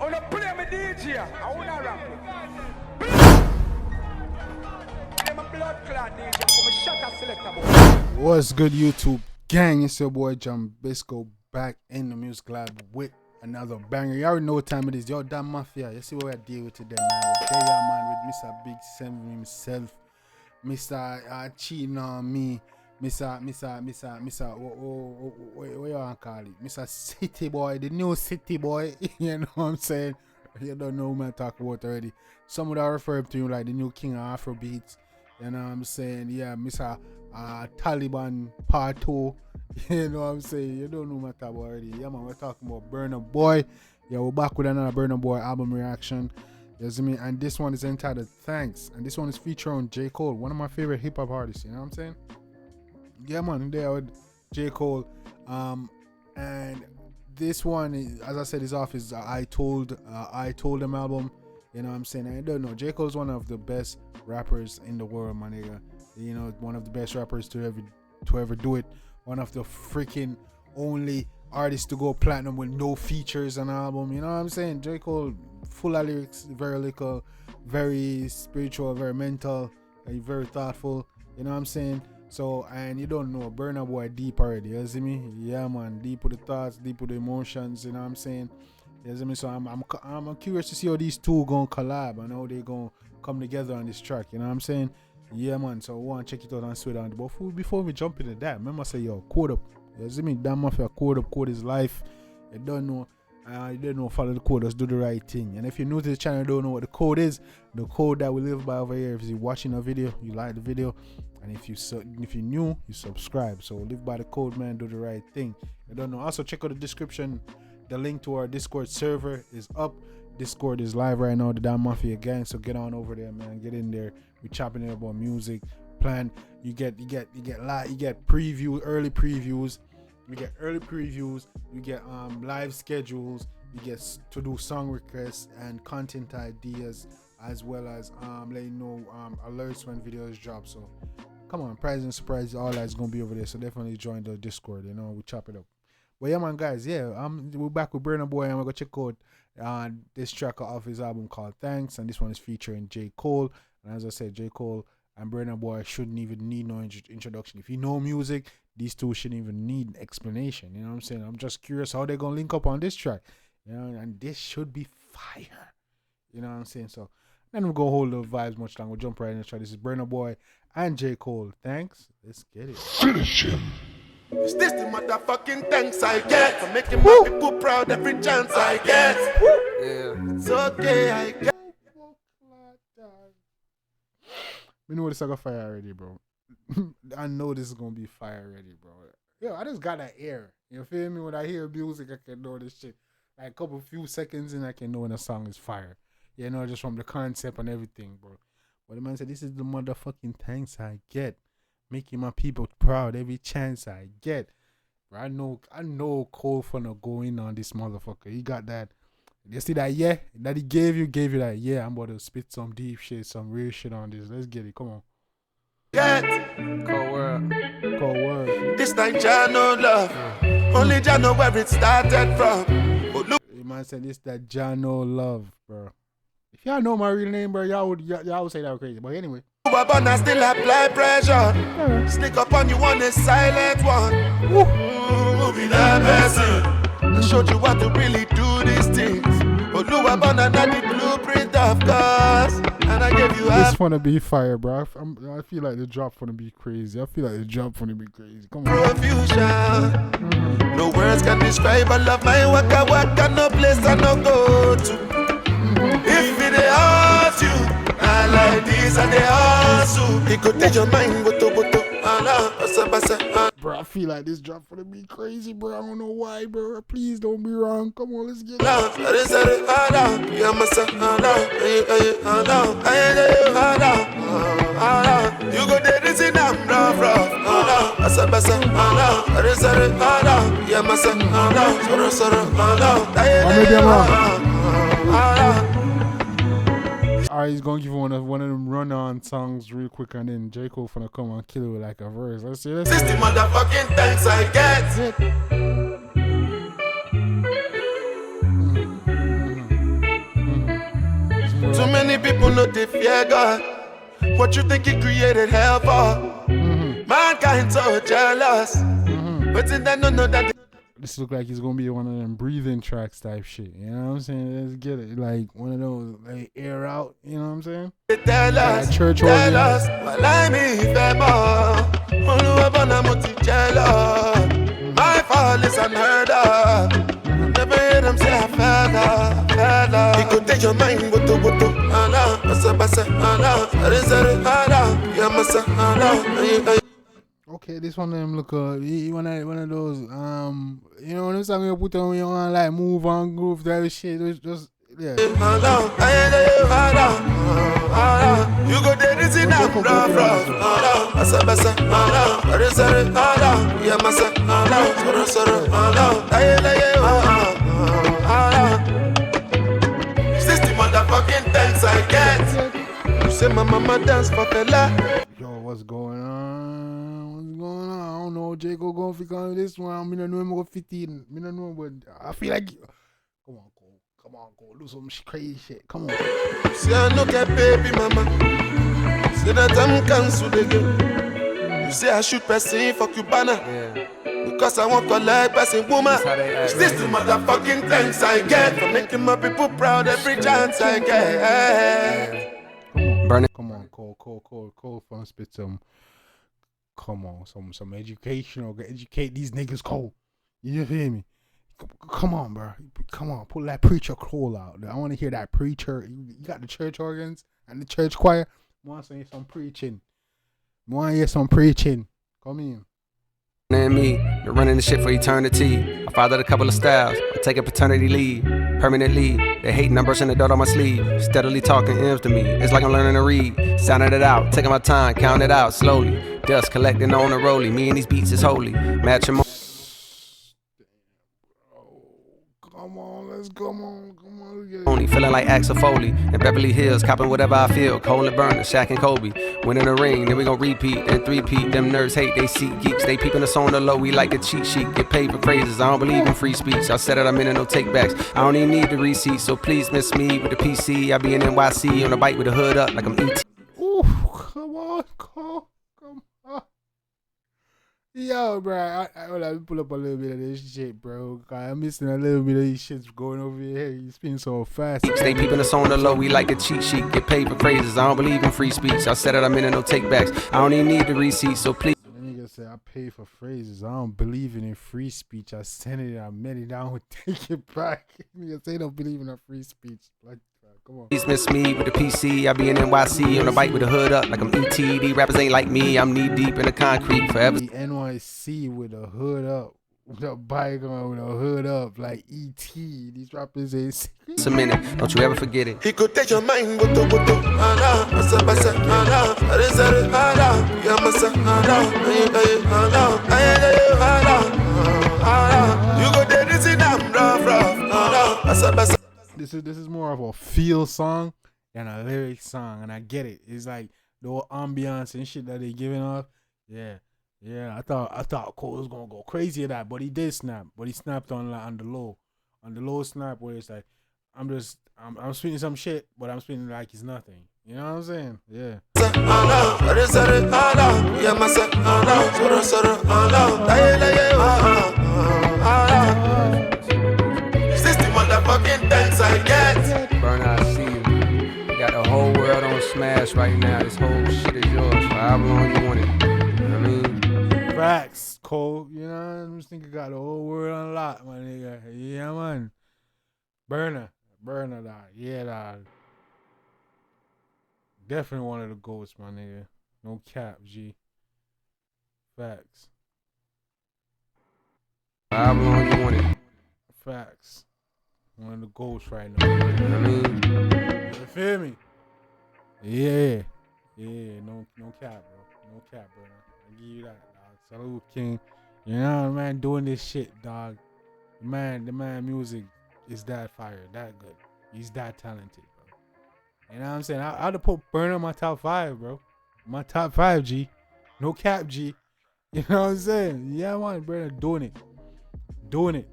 wanna play my DJ. I wanna rap. Play my blood clot DJ. Come and shut up, selector boy. What's good, YouTube gang? It's your boy Jambisco back in the music lab with another banger. You already know what time it is. Yo, damn mafia. You see what I deal with today, man. Today, man, with Mr. Big Sam himself, Mr. Cheating on me, Mr. What you want to call it? Mr. City Boy, the new City Boy. You know what I'm saying? You don't know who I'm talking about already. Some would have referred to him like the new king of Afrobeats. You know what I'm saying? Yeah, Mr. Taliban Part 2. You know what I'm saying? You don't know what I'm talking about already. Yeah, man, we're talking about Burna Boy. Yeah, we're back with another Burna Boy album reaction. You see me? And this one is entitled Thanks. And this one is featuring J. Cole, one of my favorite hip hop artists. You know what I'm saying? Yeah, man, there with J. Cole. And this one, is, as I said, is off his I Told Them album. You know what I'm saying? I don't know. J. Cole's one of the best rappers in the world, my nigga. You know, one of the best rappers to ever do it. One of the freaking only artists to go platinum with no features on an album. You know what I'm saying? J. Cole, full of lyrics, very lyrical, very spiritual, very mental, very thoughtful. You know what I'm saying? So, and you don't know, Burna Boy deep already. You see me? Yeah, man, deep with the thoughts, deep with the emotions. You know what I'm saying? You see me? So I'm curious to see how these two gonna collab and how they gonna come together on this track. You know what I'm saying? Yeah, man. So I want to check it out and sweat on it. But before we jump into that, remember I say, yo, code up. You see me? Damn mafia, code up. Code is life. You don't know, follow the code. Just do the right thing. And if you're new to the channel, you don't know what the code is. The code that we live by over here. If you're watching a video, you like the video, and if you're new, you subscribe. So live by the code, man. Do the right thing. You don't know. Also check out the description. The link to our Discord server is up. Discord is live right now, the Damn Mafia gang. So get on over there, man. Get in there. We chopping it about music. Plan. You get preview, early previews. You get early previews. You get live schedules. You get to do song requests and content ideas, as well as let you know alerts when videos drop. So come on, prize and surprise, all that's gonna be over there. So definitely join the Discord. You know, we chop it up. But yeah, man, guys, yeah, we're back with Burna Boy, and we're gonna check out this track off his album called Thanks, and this one is featuring J. Cole. And as I said, J. Cole and Burna Boy shouldn't even need no introduction. If you know music, these two shouldn't even need explanation. You know what I'm saying? I'm just curious how they're gonna link up on this track. You know, and this should be fire. You know what I'm saying? So then we're gonna hold the vibes much longer. We'll jump right in the track. This is Burna Boy and J. Cole. Thanks. Let's get it. Finish him. Is this the motherfucking thanks I get for making my people proud every chance I get? Yeah, it's okay, I get. We know this is gonna fire already, bro. I know this is gonna be fire already, bro. Yo, I just got that air. You feel me? When I hear music, I can know this shit. Like a couple few seconds in, I can know when a song is fire. You know, just from the concept and everything, bro. But the man said, this is the motherfucking thanks I get. Making my people proud every chance I get. Bro, I know Cole finna go in on this motherfucker. He got that. You see that yeah? That he gave you that yeah. I'm about to spit some deep shit, some real shit on this. Let's get it. Come on. Get Cold world. this time Jah no love. Only Jah know where it started from. But look, The man said this that Jano love, bro. If y'all know my real name, bro, y'all would say that was crazy. But anyway. Burna still apply pressure. Sneak up on you on a silent one. Be that person. I showed you how to really do these things. But look, Burna not the blueprint of cars. And I gave you this wanna be fire, bro. I feel like the drop wanna be crazy. Come on. Profusion. No words can describe I love my waka no place I no go to. If it hurts you, I like this and they hustle. It could take your mind, bro, I feel like this drop gonna be crazy, bro. I don't know why, bro. Please don't be wrong. Come on, let's get it. You go there, this in I'm rough. Alright, he's gonna give one of them run-on songs real quick, and then J. Cole finna come and kill it with like a verse. Let's see this. This the motherfucking thanks I get. know they fear God. What you think he created hell for? Mankind so jealous. But in that no that this look like it's gonna be one of them breathing tracks type shit. You know what I'm saying? Let's get it. Like one of those like air out, you know what I'm saying? they tell us, church tell organ. us. Well, I'm jealous. My fall is unheard of. Never hear them say I fella. He could take your mind, wutu, ala, basa, ala, ala, yeah, masa, ala. Okay, this one of them look one of those you know when this song you put on you want like move on groove that shit. It's just yeah. You go there, this in a rough. Basa, ala, yeah, masa, ala. This the motherfucking thanks I get. You say my mama dance for fella. Yo, what's going on? What's going on? I don't know. Jacob gonna fit on this one. I don't know him go fit in. I don't know, but I feel like come on, Cole. Come on, Cole. Do some crazy shit. Come on. Say I no get baby mama. Say that I'm cancel the game. You say I shoot person for Cubana. Yeah. Because I want to like person woman. Is this the motherfucking thanks I get for making my people proud every chance I get? Burn it. Come on, Cole. From spit some. Come on, some educational. Educate these niggas, Cole. You hear me? Come on, bro. Come on, pull that preacher Cole out. I want to hear that preacher. You got the church organs and the church choir. I want to hear some preaching. Come in. And me, you're running the shit for eternity. I fathered a couple of styles. I take a paternity leave permanently. They hating, I'm brushing the dirt on my sleeve. Steadily talking M's to me. It's like I'm learning to read. Sounding it out, taking my time, counting it out slowly. Dust collecting on a rollie. Me and these beats is holy. Matrimony. Come on, let's come on. Feeling like Axel Foley in Beverly Hills, copping whatever I feel. Cole and Burna, Shaq and Kobe. Winning the ring, then we gon' repeat, then three-peat. Them nerds hate, they seek geeks. They peeping us on the low, we like the cheat sheet. Get paid for phrases, I don't believe in free speech. I said it, I'm in no takebacks. I don't even need the receipt, so please miss me with the PC. I be in NYC on a bike with the hood up like I'm ET. Ooh, come on, Cole. Come on. Yo, bro, I wanna pull up a little bit of this shit, bro. I'm missing a little bit of these shits going over here. You spin so fast. They peeping us on the low, we like the cheat sheet. Get paid for phrases, I don't believe in free speech. I said it, I'm in no takebacks. I don't even need the receipt, so please. The nigga said I pay for phrases. I don't believe in free speech. I sent it, I met it down, take it back. Nigga say don't believe in a free speech. Like, come on. Please miss me with the PC. I be in NYC on a bike with the hood up like I'm ET. These rappers ain't like me. I'm knee deep in the concrete forever. The NYC with the hood up, with a bike on, with a hood up, like ET. These rappers ain't. It's a minute. Don't you ever forget it. He could take your mind, wutu, ala, basa, ala, yeah, masa, ala. You go there, this in a rough, ala, basa. This is more of a feel song than a lyric song, and I get it. It's like the whole ambiance and shit that they giving off. Yeah. I thought Cole was gonna go crazy at that, but he did snap. But he snapped on the low snap where it's like I'm spitting some shit, but I'm spitting like it's nothing. You know what I'm saying? Yeah. Motherfucking thanks I get. Burna, I see you. You got the whole world on smash right now. This whole shit is yours for however long you want it. You know what I mean? Facts, Cole. You know, I'm just thinking got the whole world on lock, my nigga. Yeah, man. Burna, dog. Yeah, dog. Definitely one of the goats, my nigga. No cap, G. Facts. However long you want it. Facts. One of the goals right now. You know what I mean? You feel me? Yeah. No cap, bro. No cap, bro. I give you that, dog. Salute, King. You know, man, doing this shit, dog. The man music is that fire, that good. He's that talented, bro. You know what I'm saying? I'd have put Burna in my top 5, bro. My top 5, G. No cap, G. You know what I'm saying? Yeah, man, Burna doing it. Doing it.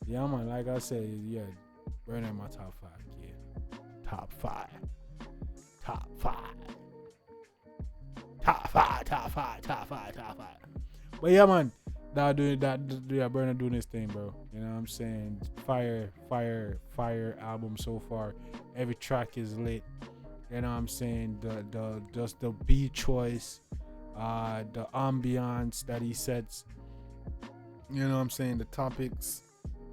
Yeah, man, like I said, yeah, Burna in my top 5, yeah. Top 5. Top 5. Top 5. Top 5. Top 5. Top 5. But yeah, man. Burna doing this thing, bro. You know what I'm saying? Fire album so far. Every track is lit. You know what I'm saying? Just the beat choice, the ambiance that he sets. You know what I'm saying? The topics.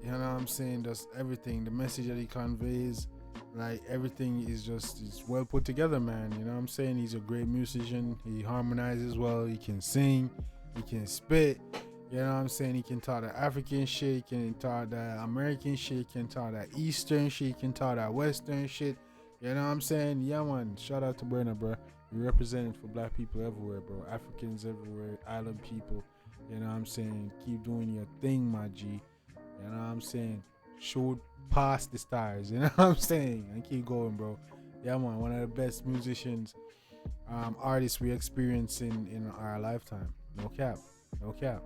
You know what I'm saying? Just everything. The message that he conveys. Like everything is well put together, man. You know what I'm saying? He's a great musician. He harmonizes well. He can sing. He can spit. You know what I'm saying? He can talk that African shit. He can talk that American shit. He can talk that Eastern shit. He can talk that Western shit. You know what I'm saying? Yeah, man. Shout out to Burna, bro. We represented for black people everywhere, bro. Africans everywhere. Island people. You know what I'm saying? Keep doing your thing, my G. You know what I'm saying? Shoot past the stars. You know what I'm saying? And keep going, bro. Yeah, man. One of the best musicians, artists we experience in our lifetime. No cap. No cap.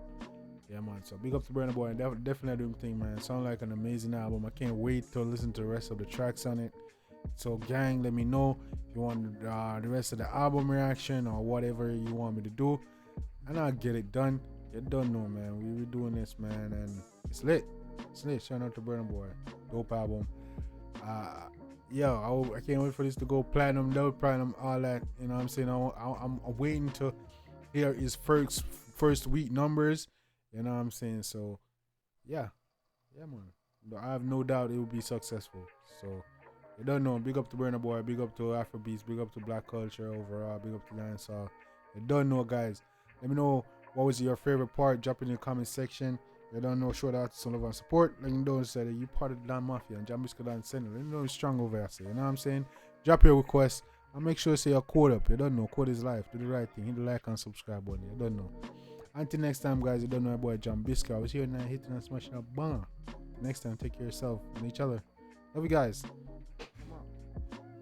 Yeah, man. So big up to Burna Boy. Definitely doing thing, man. Sound like an amazing album. I can't wait to listen to the rest of the tracks on it. So, gang, let me know if you want the rest of the album reaction or whatever you want me to do, and I'll get it done. You don't know, man. We were doing this, man, and it's lit. It's lit. Shout out to Burna Boy. Dope album. I can't wait for this to go platinum, double platinum, all that. You know what I'm saying? I'm waiting to hear his first week numbers. You know what I'm saying? So, yeah, man. But I have no doubt it will be successful. So, you don't know. Big up to Burna Boy. Big up to Afrobeats. Big up to Black culture overall. Big up to Dancehall. You don't know, guys. Let me know what was your favorite part. Drop in the comment section. You don't know. Shout out to some love and support. Let me know that you part of the Dan Mafia and Jambisco Dan Center. Let me know it's strong over here. So, you know what I'm saying? Drop your request. And make sure you say your code up. You don't know. Code is life. Do the right thing. Hit the like and subscribe button. You don't know. Until next time, guys. You don't know my boy Jambisco. I was here now hitting and smashing a bang. Next time, take care of yourself and each other. Love you guys.